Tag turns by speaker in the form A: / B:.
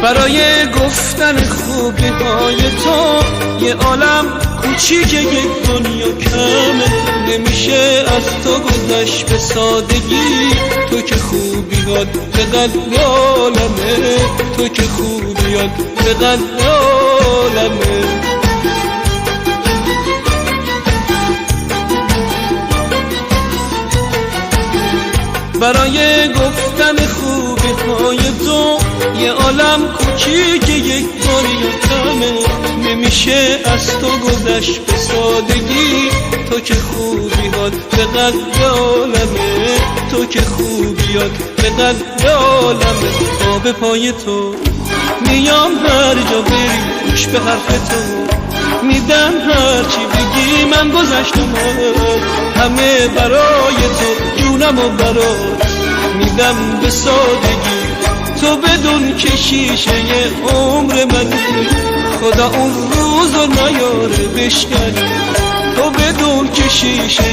A: برای گفتن خوبی های تو یه عالم کوچیک یک دنیا کمه. نمیشه از تو گذشت به سادگی، تو که خوبیات به قدر عالمه، تو که خوبیات به قدر عالمه. برای گفتن خوبی های تو یه عالم کوچیک یک دنیا کمه. نمیشه از تو گذشت به سادگی، تو که خوبیات به قدر عالمه، تو که خوبیات به قدر عالمه. آب پای تو میام هر جا بری، گوش به حرف تو میدم، هر چی بگی من گذشت اومد. همه برای تو جونم و برات میدم به سادگی. تو بدون که شیشه عمر منی، خدا اون روز رو نیاره بشکنی. تو بدون که شیشه